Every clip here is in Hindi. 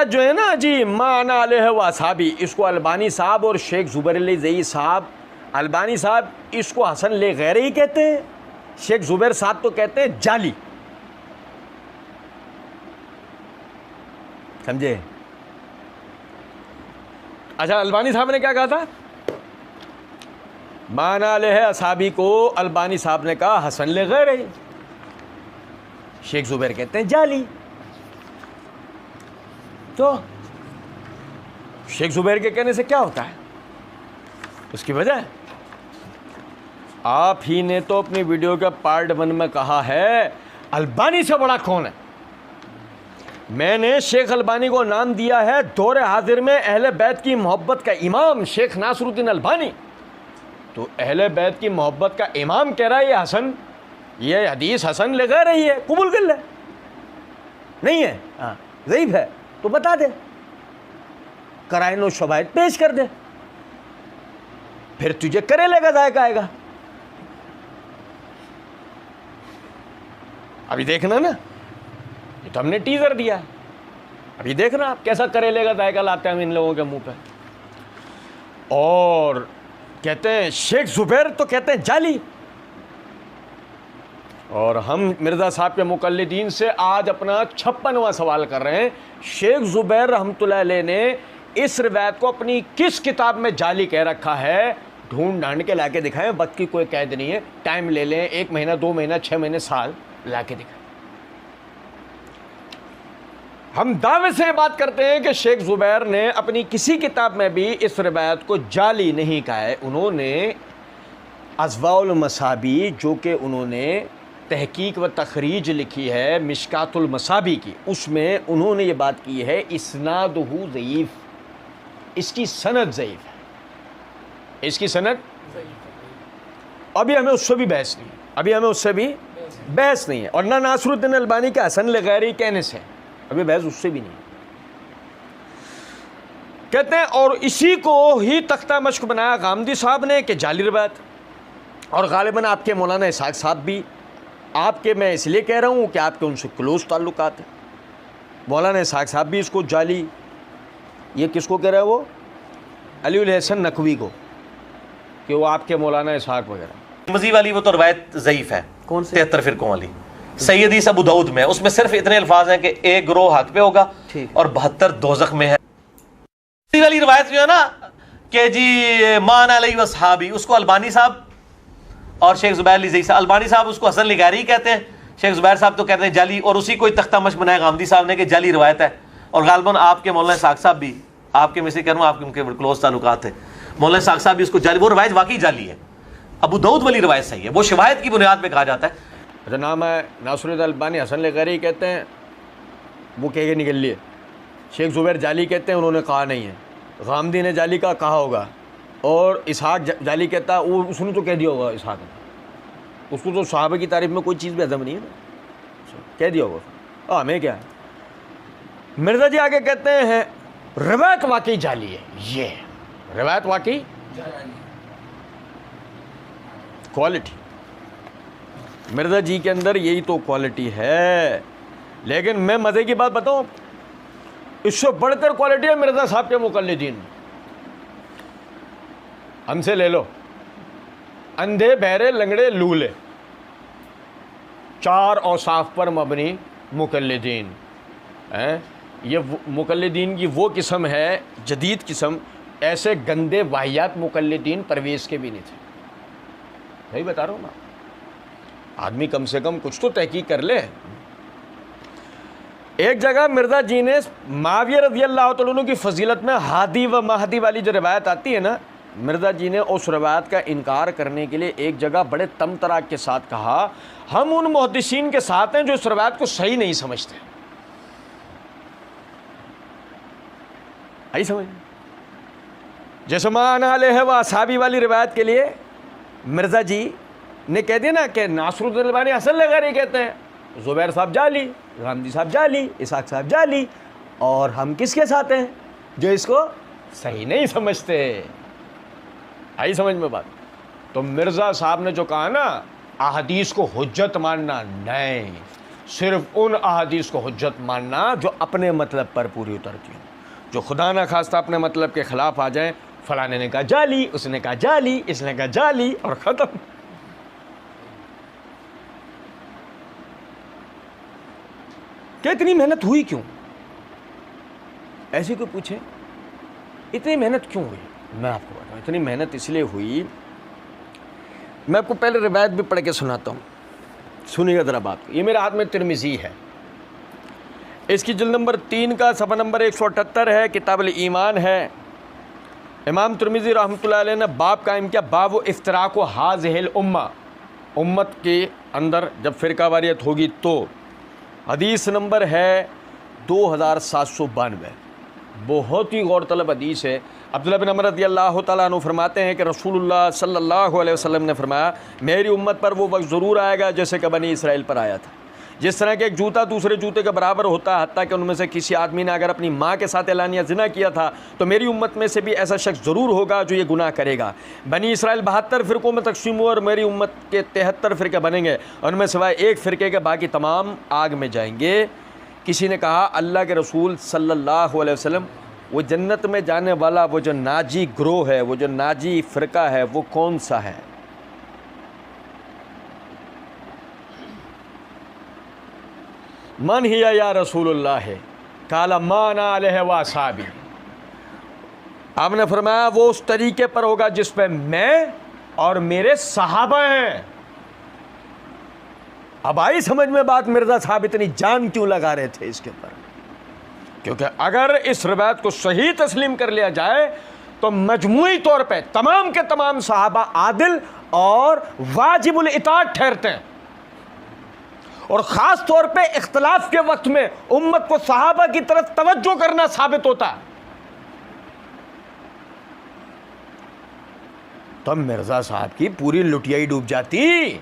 रिवायत जो है ना जी, माना अलैहि व असहाबी, इसको अलबानी साहब और शेख ज़ुबैर अली साहब, अलबानी साहब इसको हसन ले गैर ही कहते हैं, शेख ज़ुबैर साहब तो कहते हैं जाली। समझे? अच्छा, अलबानी साहब ने क्या कहा था? माना अलैहि असहाबी को अलबानी साहब ने कहा हसन ले गैर ही, शेख ज़ुबैर कहते हैं जाली। तो शेख ज़ुबैर के कहने से क्या होता है? उसकी वजह आप ही ने तो अपनी वीडियो के पार्ट 1 में कहा है अलबानी से बड़ा कौन है। मैंने शेख अलबानी को नाम दिया है दौरे हाजिर में अहले बैत की मोहब्बत का इमाम शेख नासरुद्दीन अलबानी। तो अहले बैत की मोहब्बत का इमाम कह रहा है ये हसन, ये हदीस हसन लगा रही है, कबूल कर ले। नहीं है, हाँ ज़ईफ़ है तो बता दे, कराइन और शवाहिद पेश कर दे, फिर तुझे करे लेगा जायका आएगा। अभी देखना ना, ये तो हमने टीजर दिया है, अभी देखना आप कैसा करे लेगा जायका लाते हैं हम इन लोगों के मुंह पे। और कहते हैं शेख ज़ुबैर तो कहते हैं जाली। और हम मिर्ज़ा साहब के मुक़ल्लिदीन से आज अपना 56वां सवाल कर रहे हैं, शेख ज़ुबैर रहमतुल्लाह अलैह ने इस रिवायत को अपनी किस किताब में जाली कह रखा है? ढूंढ ढांड के लाके दिखाएं, वक्त की कोई कैद नहीं है, टाइम ले लें, 1 महीना 2 महीना 6 महीने साल लाके दिखाएं। हम दावे से बात करते हैं कि शेख ज़ुबैर ने अपनी किसी किताब में भी इस रिवायत को जाली नहीं कहा है। उन्होंने अज़वाउल मसाबी, जो कि उन्होंने तहकीक व तखरीज लिखी है मिशकातुल मसाबी की, उसमें उन्होंने ये बात की है इस्नादुहु ज़ईफ़, इसकी सनद ज़ईफ़ है, इसकी सनद। अभी हमें उससे भी बहस नहीं है, अभी हमें उससे भी बहस नहीं है, और ना नासरुद्दीन अलबानी के हसन लगैरी कहने से अभी बहस उससे भी नहीं। कहते हैं और इसी को ही तख्ता मश्क बनाया गामदी साहब ने कि जाली रिवायत, और गालिबन आपके मौलाना इसहाक साहब भी, आपके मैं इसलिए कह रहा हूँ कि आपके उनसे क्लोज ताल्लुकात हैं, मौलाना इसहाक साहब भी इसको जाली, ये किसको कह रहा है वो? अली उल हसन नकवी को, कि वो आपके मौलाना इसहाक वगैरह। मज़ीद वाली वो तो रवायत ज़ईफ़ है, कौन से? 73 फ़िरक़ों वाली सैयदी अबू दाऊद में, उसमें सिर्फ इतने अल्फाज हैं कि एक गिरोह हक पे होगा और 72 दोज़ख में है। मज़ीद वाली रवायत जो है ना कि जी माना अलैहि व असहाबी, उसको अलबानी साहब और शेख ज़ुबैर अली ज़ई साहब, अलबानी साहब उसको हसन लिगारी कहते हैं, शेख ज़ुबैर साहब तो कहते हैं जाली, और उसी को तख्ता मश्क बनाया गामदी साहब ने कि जाली रवायत है। और गालिबन आपके मौलाना इसहाक साहब भी, आपके में से कह रहा हूँ, आपके उनके क्लोज ताल्लुकात थे, मौलाना इसहाक साहब भी उसको जाली, वो रवायत वाकई जाली है। अबू दाऊद वाली रवायत सही है, वो शवाहिद की बुनियाद पर कहा जाता है। अच्छा, नाम है नासरुद्दीन अलबानी, हसन लगैरी कहते हैं, वो कह के निकल लिए। शेख ज़ुबैर जाली कहते हैं, उन्होंने कहा नहीं है। गामदी ने जाली का कहा होगा, और इसहाक जाली कहता है, वो उसने तो कह दिया होगा इसहाक ने, उसको तो सहाबा की तारीफ में कोई चीज़ भी हजम नहीं है ना, कह दिया होगा, हमें क्या है। मिर्ज़ा जी आगे कहते हैं रवायत वाकई जाली है, ये रवायत वाकई क्वालिटी, मिर्ज़ा जी के अंदर यही तो क्वालिटी है। लेकिन मैं मज़े की बात बताऊं, इससे बढ़कर क्वालिटी है मिर्ज़ा साहब के मुक़ल्लिदीन। हमसे ले लो, अंधे बहरे लंगड़े लूले, 4 औसाफ पर मबनी मुक़ल्लिदीन हैं। ये मुक़ल्लिदीन की वो किस्म है, जदीद किस्म, ऐसे गंदे वाहियात मुक़ल्लिदीन परवेज़ के भी नहीं थे। वही बता रहा हूँ ना, आदमी कम से कम कुछ तो तहकीक कर ले। एक जगह मिर्ज़ा जी ने माविया रज़ियल्लाहु तआला अन्हु की फजीलत में हादी व महदी वाली जो रिवायत आती है ना, मिर्ज़ा जी ने उस रिवायत का इनकार करने के लिए एक जगह बड़े तमतराक के साथ कहा, हम उन मुहद्दिसीन के साथ हैं जो इस रिवायत को सही नहीं समझते। आई समझ? जैसे माना अलैहि व असहाबी वाली रिवायत के लिए मिर्ज़ा जी ने कह दिया ना कि नासरुद्दीन अलबानी हसन लगैरी कहते हैं, ज़ुबैर साहब जाली, गामदी साहब जाली, इसहाक साहब जाली, और हम किसके साथ हैं? जो इसको सही नहीं समझते। आई समझ में बात? तो मिर्ज़ा साहब ने जो कहा ना, अहादीस को हुज्जत मानना नहीं, सिर्फ उन अहादीस को हुज्जत मानना जो अपने मतलब पर पूरी उतरती हो, जो खुदा न खास्ता अपने मतलब के खिलाफ आ जाए। फलाने ने कहा जाली, उसने कहा जाली, इसने कहा जाली, और ख़त्म। क्या इतनी मेहनत हुई क्यों? ऐसे कोई पूछे इतनी मेहनत क्यों हुई? मैं आपको बताऊँ, इतनी मेहनत इसलिए हुई। मैं आपको पहले रिवायत भी पढ़ के सुनाता हूँ, सुनिएगा ज़रा बात। ये मेरे हाथ में तिरमिज़ी है, इसकी जिल्द नंबर 3 का सफ़ा नंबर 178 है, किताबुल ईमान है। इमाम तिरमिज़ी रहमतुल्लाह अलैह ने बाब कायम किया, बाब इफ्तिराक हाज़िहिल उम्मा, उम्मत के अंदर जब फ़िरकावारियत होगी तो। हदीस नंबर है 2792, बहुत ही गौरतलब हदीस है। अब्दुल्लाह बिन अमर रज़ियल्लाहु तआला अन्हु फरमाते हैं कि रसूलुल्लाह सल्लल्लाहु अलैहि वसल्लम ने फरमाया, मेरी उम्मत पर वो वक्त ज़रूर आएगा जैसे कि बनी इसराइल पर आया था। जिस तरह के एक जूता दूसरे जूते के बराबर होता है, हत्ता कि उनमें से किसी आदमी ने अगर अपनी माँ के साथ एलानिया ज़िना किया था, तो मेरी उम्मत में से भी ऐसा शख्स ज़रूर होगा जो ये गुनाह करेगा। बनी इसराइल 72 फ़िरक़ों में तकसीम हुआ और मेरी उम्मत के 73 फ़िरके बनेंगे, उनमें सिवाय एक फ़िरके के बाकी तमाम आग में जाएंगे। किसी ने कहा, अल्लाह के रसूल सल्लल्लाहु अलैहि वसल्लम, वो जन्नत में जाने वाला वो जो नाजी ग्रोह है, वो जो नाजी फ़िरका है, वो कौन सा है? मन हिया या रसूलुल्लाह है, काला माना अलैहि व असहाबी। आपने फरमाया वो उस तरीके पर होगा जिस पे मैं और मेरे सहाबा हैं। अब आई समझ में बात, मिर्ज़ा साहब इतनी जान क्यों लगा रहे थे इसके ऊपर? क्योंकि अगर इस रिवायत को सही तस्लीम कर लिया जाए तो मजमूई तौर पे तमाम के तमाम सहाबा आदिल और वाजिबुल इताअत ठहरते हैं, और ख़ास तौर पे इख्तिलाफ के वक्त में उम्मत को सहाबा की तरफ तवज्जो करना साबित होता है। तब मिर्ज़ा साहब की पूरी लुटियाई डूब जाती।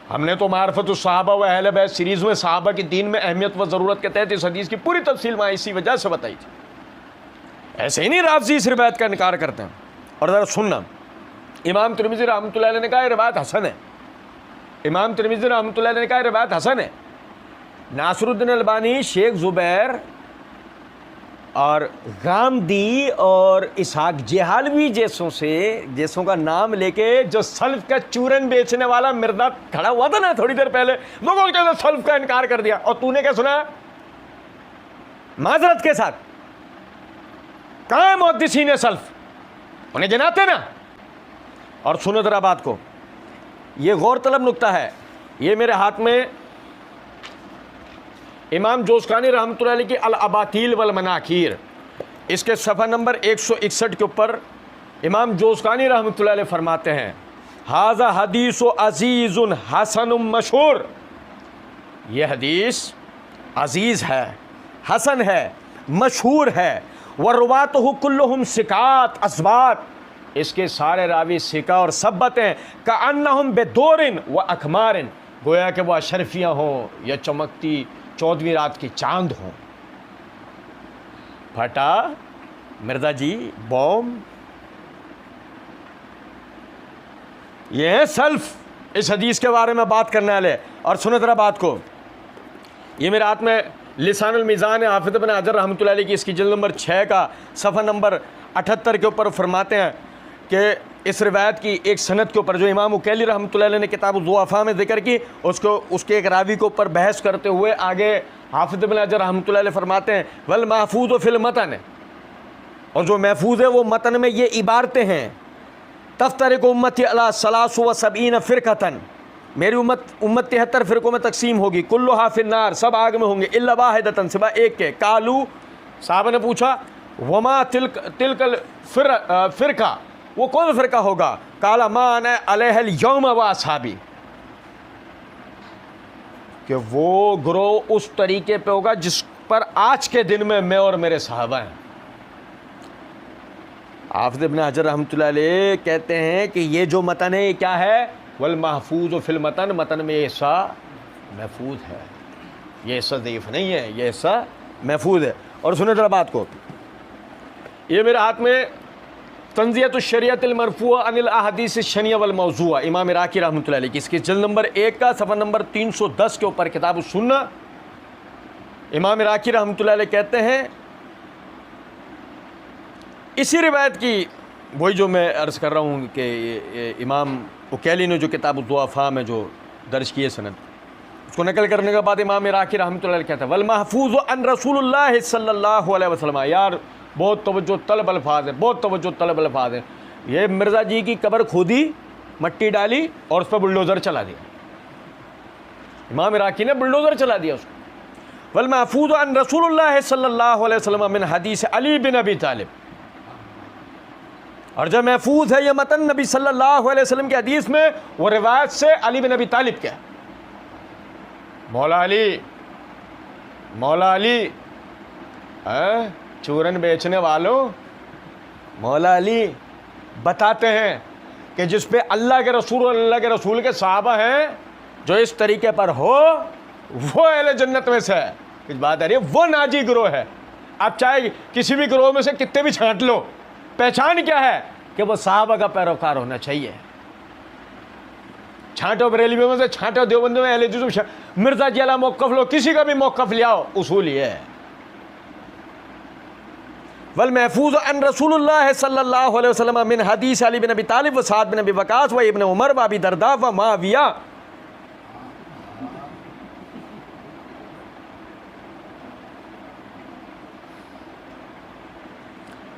हमने तो मारफतुस सहाबा व अहले बैत सीरीज़ में सहाबा की दीन में अहमियत व ज़रूरत के तहत इस हदीस की पूरी तफसील वहाँ इसी वजह से बताई थी। ऐसे ही नहीं राफ़ज़ी इस रिवायत का इनकार करते हैं। और ज़रा सुनना, इमाम तिरमिज़ी रहमतुल्लाह अलैह ने कहा रिवायत हसन है। इमाम तिरमिज़ी रहमतुल्लाह अलैह ने कहा रिवायत हसन है। नासरुद्दीन अलबानी, शेख ज़ुबैर और गामदी और इसहाक जेहालवी जैसों का नाम लेके जो सल्फ का चूरन बेचने वाला मिर्दा खड़ा हुआ था ना थोड़ी देर पहले, लोगों के सल्फ का इनकार कर दिया। और तूने क्या सुना? माजरत के साथ कहाँ है मुहद्दिसीन सल्फ? उन्हें जनाते ना। और सुनो जरा बात को, ये गौरतलब नुक्ता है। ये मेरे हाथ में इमाम जोस्कानी रहमतुल्लाह अलैह की अल अबातील वल मनाकीर, इसके सफ़ा नंबर 161 के ऊपर इमाम जोस्कानी रहमतुल्लाह अलैह फरमाते हैं, हाज़ा हदीस अज़ीज़ुन हसन मशहूर, यह हदीस अज़ीज़ है, हसन है, मशहूर है। व रुवातहु कुल्लुहुम सिकात असबात, इसके सारे रावी सिका और सब्बत हैं। का अन्नहुम बेदोरिन व अखमारिन, गोया कि वह अशरफियाँ हों या चमकती 14वीं रात की चांद हों। फटा मिर्ज़ा जी बॉम्ब, ये है सल्फ इस हदीस के बारे में बात करने वाले। और सुनो जरा बात को, ये मेरे हाथ में लिसानुल मीज़ान है, हाफिज़ इब्न हजर रहमतुल्लाह अलैह की, इसकी जिल्द नंबर 6 का सफ़ा नंबर 78 के ऊपर फरमाते हैं कि इस रिवायत की एक सनद के ऊपर जो इमाम उकैली रहमतुल्लाह अलैह ने किताब ज़ुआफ़ा में ज़िक्र की, उसके एक रावी के ऊपर बहस करते हुए आगे हाफिज़ इब्न हजर रहमतुल्लाह अलैह फरमाते हैं, वल महफूज़ फ़िल मतन, और जो महफूज़ है वो मतन में ये इबारतें हैं, तफ्तरिक उम्मती अला सलासु व सबईन फ़िरक़तन, मेरी उम्मत 73 फ़िरक़ों में तकसीम होगी, कुल्लुहा फ़िन्नार, सब आग में होंगे, इल्ला वाहिदतन, सिवा एक के। कालू, साहब ने पूछा, वमा तिलकल फ़िरक़ा, वो कौन फ़िरका होगा? काला मान अलैहिल यौम व असहाबी, कि वो ग्रोह उस तरीके पे होगा जिस पर आज के दिन में मैं और मेरे सहाबा हैं। हाफिज़ इब्न हजर रहमतुल्लाह अलैह कहते हैं कि ये जो मतन है ये क्या है? वल महफूज़ फिल मतन, मतन में ये हिस्सा महफूज है, ये हिस्सा ज़ईफ़ नहीं है, ये हिस्सा महफूज है। और सुने जरा बात को, ये मेरे हाथ में तंज़ियत शरीयतिल मरफूआ अनिल अहादीस शनिया वल मौज़ूआ, इमाम इराकी रहमतुल्लाह अलैह की, इसकी जिल्द नंबर 1 का सफ़ा नंबर 310 के ऊपर किताब सुन्ना। इमाम इराकी रहमतुल्लाह अलैह कहते हैं इसी रिवायत की, वही जो मैं अर्ज़ कर रहा हूँ कि इमाम उकैली ने जो किताब दुआफा में जो दर्ज किए सनद, उसको नकल करने के बाद इमाम इराकी रहमतुल्लाह अलैह कहते हैं वल महफूज़ अन रसूलुल्लाह सल्लल्लाहु अलैहि वसल्लम। यार बहुत तवज्जो तलब अल्फाज है, बहुत तवज्जो तलब अल्फाज है। ये मिर्ज़ा जी की कब्र खोदी, मट्टी डाली और उस पर बुलडोज़र चला दिया। इमाम इराकी ने बुलडोज़र चला दिया उसको। वल महफूज़ अन रसूलुल्लाह सल्लल्लाहु अलैहि वसल्लम मिन हदीस अली बिन अबी तालिब, और जब महफूज है ये मतन नबी सल्लल्लाहु अलैहि वसल्लम की हदीस में, वो रिवायत से अली बिन अबी तालिब के। मौला अली चूरन बेचने वालों, मौला अली बताते हैं कि जिस पे अल्लाह के रसूल के सहाबा हैं, जो इस तरीके पर हो वो अहले जन्नत में से है। कुछ बात आ रही है, वो नाजी गिरोह है। आप चाहे किसी भी गिरोह में से कितने भी छांट लो, पहचान क्या है कि वो सहाबा का पैरोकार होना चाहिए। छांटो बरेलवी में से, छांटो देवबंद में, अहले जुज़, मिर्ज़ा जी अला मौक़िफ़ लो, किसी का भी मौक़िफ़ ले आओ, उसूल ये है। वल महफूज़ अन रसूलुल्लाह सल्लल्लाहु अलैहि वसल्लम मिन हदीस अली बिन अबी तालिब व साद बिन अबी वक़ास व इब्न उमर व अबी दरदा व मुआविया।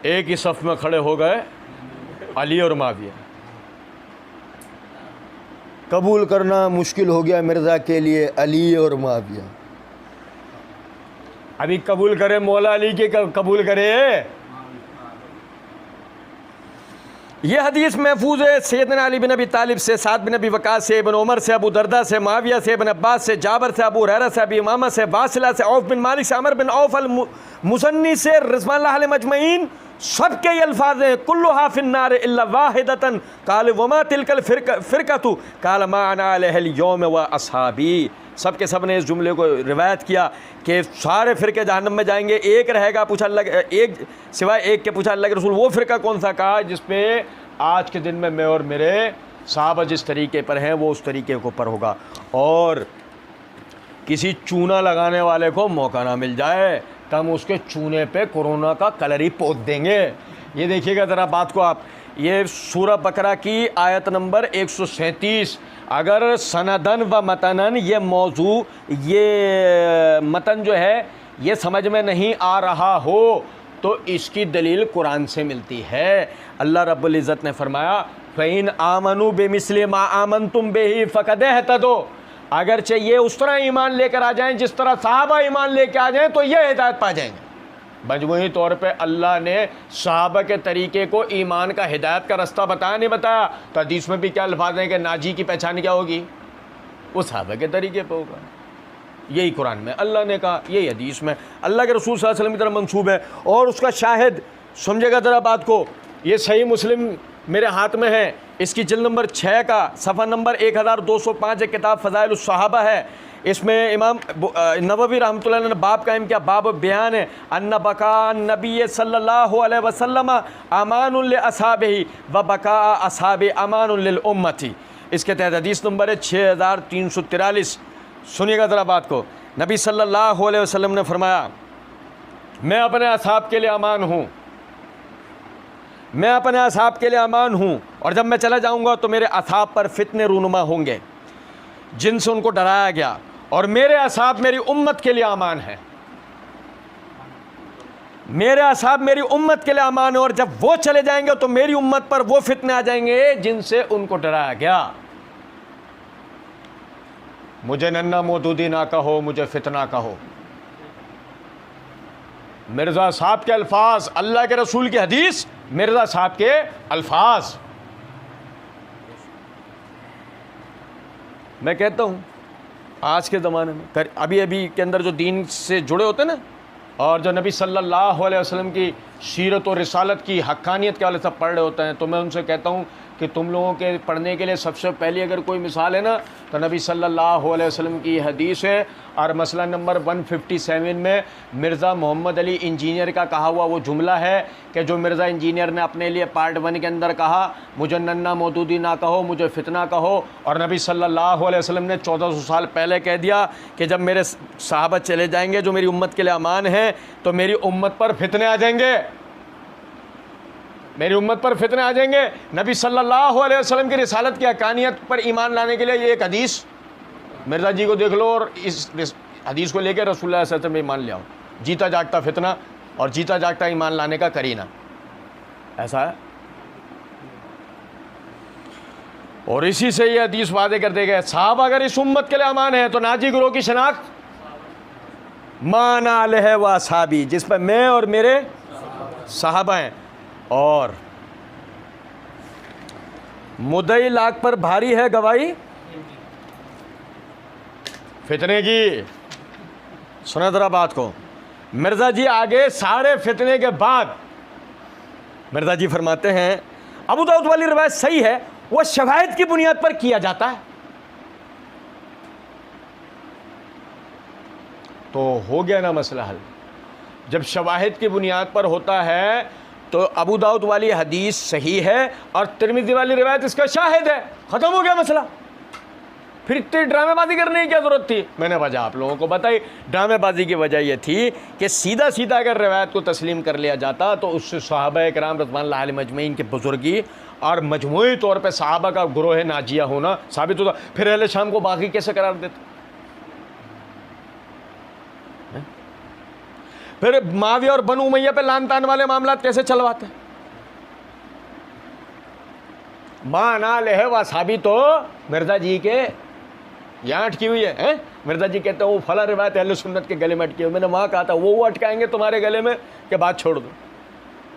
एक ही सफ़ में खड़े हो गए अली और मुआविया। कबूल करना मुश्किल हो गया मिर्ज़ा के लिए अली और मुआविया। अभी कबूल करे मौला अली के, कबूल करे। ये हदीस महफूज है सैयदना अली बिन अबी तालिब से, साद बिन अबी वक़ास से, इब्न उमर से, अबू दरदा से, मुआविया से, इब्न अब्बास से, जाबर से, अबू हुरैरा से, अबी उमामा से, वासिला से, औफ बिन मालिक से, अमर बिन औफ अल मुसन्नी से, रिज़वानुल्लाह अलैहिम अजमईन। सबके ये अल्फाज हैं कुल्लुहा फिन्नार इल्ला वाहिदतन काल वमा तिलकल फ़िरक़तु काल मा अना अलैहिल यौम व अस्हाबी। सब के सब ने इस जुमले को रिवायत किया कि सारे फ़िरके जहन्नम में जाएंगे, एक रहेगा, पूछा अल्लाह, एक सिवाय एक के, पूछा अल्लाह के रसूल वो फ़िरका कौन सा? कहा जिस पे आज के दिन में मैं और मेरे साहबा जिस तरीके पर हैं वो उस तरीके के ऊपर होगा, और किसी चूना लगाने वाले को मौका ना मिल जाए तो हम उसके चूने पे कोरोना का कलर ही पोत देंगे। ये देखिएगा ज़रा बात को आप, ये सूरह बकरा की आयत नंबर 137। अगर सनदन व मतनन ये मौजू, ये मतन जो है ये समझ में नहीं आ रहा हो तो इसकी दलील कुरान से मिलती है। अल्लाह रब्बुल इज़्ज़त ने फरमाया फ़इन आमनु बेमिस्लि मा आमनतुम बिही फ़क़द इहतदौ। अगर चाहिए उस तरह ईमान लेकर आ जाएं जिस तरह सहाबा ईमान लेकर आ जाएं तो ये हिदायत पा जाएंगे। मजमूई तौर पे अल्लाह ने सहाबा के तरीके को ईमान का, हिदायत का रास्ता बताया नहीं बताया? तो हदीस में भी क्या अल्फाज हैं कि नाजी की पहचान क्या होगी? वो सहाबा के तरीके पे होगा। यही कुरान में अल्लाह ने कहा, यही हदीस में अल्लाह के रसूल सल्लल्लाहु अलैहि वसल्लम की तरफ मंसूब है। और उसका शाहिद समझेगा ज़रा बात को, ये सही मुस्लिम मेरे हाथ में है, इसकी जिल्द नंबर 6 का सफ़ा नंबर 1205 एक किताब फ़ज़ाइलुस सहाबा है। इसमें इमाम नववी रहमतुल्लाह अलैह ने बाब कायम किया, बाब बयान है अन्ना बका नबी सल्लल्लाहु अलैहि वसल्लम अमानुल लि अस्हाबिही व बका अस्हाबी अमानुल लिल उम्मती। इसके तहत हदीस नंबर है 6343। सुनिएगा ज़रा बात को। नबी सल्लल्लाहु अलैहि वसल्लम ने फरमाया मैं अपने असहाब के लिए अमान हूँ, मैं अपने असहाब के लिए अमान हूँ, और जब मैं चला जाऊँगा तो मेरे असहाब पर फितने रूनुमा होंगे जिनसे उनको डराया गया, और मेरे असहाब मेरी उम्मत के लिए अमान है। मेरे असहाब मेरी उम्मत के लिए अमान है, और जब वो चले जाएंगे तो मेरी उम्मत पर वो फितने आ जाएंगे जिनसे उनको डराया गया। मुझे नन्ना मौदूदी ना कहो, मुझे फितना कहो। मिर्ज़ा साहब के अल्फाज, अल्लाह के रसूल की हदीस, मिर्ज़ा साहब के अल्फाज। मैं कहता हूँ आज के ज़माने में अभी के अंदर जो दीन से जुड़े होते हैं ना, और जो नबी सल्लल्लाहु अलैहि वसल्लम की सीरत और रिसालत की हक्कानियत के वाले सब पढ़ रहे होते हैं, तो मैं उनसे कहता हूँ कि तुम लोगों के पढ़ने के लिए सबसे पहली अगर कोई मिसाल है ना तो नबी सल्लल्लाहु अलैहि वसल्लम की हदीस है, और मसला नंबर 157 में मिर्ज़ा मोहम्मद अली इंजीनियर का कहा हुआ वो जुमला है कि जो मिर्ज़ा इंजीनियर ने अपने लिए पार्ट 1 के अंदर कहा, मुझे नन्ना मौदूदी ना कहो, मुझे फितना कहो, और नबी सल्लल्लाहु अलैहि वसल्लम ने 1400 साल पहले कह दिया कि जब मेरे सहाबा चले जाएंगे जो मेरी उम्मत के लिए अमान हैं तो मेरी उम्मत पर फितने आ जाएंगे, मेरी उम्मत पर फितने आ जाएंगे। नबी सल्लल्लाहु अलैहि वसल्लम की रिसालत की हकानियत पर ईमान लाने के लिए ये एक हदीस मिर्ज़ा जी को देख लो और इस हदीस को लेकर रसूलुल्लाह सल्लल्लाहु अलैहि वसल्लम में ईमान ले आओ। जीता जागता फितना और जीता जागता ईमान लाने का करीना ऐसा है। और इसी से ये हदीस वादे कर देगा, साहब अगर इस उम्मत के लिए अमान है तो नाजी गुरोह की शनाख्त माना अलैहि व असहाबी, जिस पर मैं और मेरे साहबा हैं। और मुद्दई लाख पर भारी है गवाही फितने की। सुना जरा बात को। मिर्ज़ा जी आगे सारे फितने के बाद मिर्ज़ा जी फरमाते हैं अबू दाऊद वाली रिवायत सही है, वो शवाहिद की बुनियाद पर किया जाता है। तो हो गया ना मसला हल। जब शवाहिद की बुनियाद पर होता है तो अबू दाऊद वाली हदीस सही है और तिरमिज़ी वाली रिवायत इसका शाहिद है, ख़त्म हो गया मसला। फिर इतनी ड्रामेबाजी करने की क्या ज़रूरत थी? मैंने वजह आप लोगों को बताई। ड्रामेबाजी की वजह यह थी कि सीधा सीधा अगर रिवायत को तस्लीम कर लिया जाता तो उससे सहाबा किराम रज़वानुल्लाह अलैहिम अजमईन के बुज़ुर्गी और मजमूई तौर पर सहाबा का गुरोह नाजिया होना साबित होता। फिर अहले शाम को बागी कैसे करार देते? फिर माविया और बनु उमैया पे लान तान वाले मामला कैसे चलवाते? माना लेह व साबित तो मिर्ज़ा जी के यहाँ अटकी हुई है। मिर्ज़ा जी कहते हैं वो फला रिवायत अहले सुन्नत के गले में अटकी हुई। मैंने वहाँ कहा था वो अटकाएंगे तुम्हारे गले में कि बात छोड़ दो।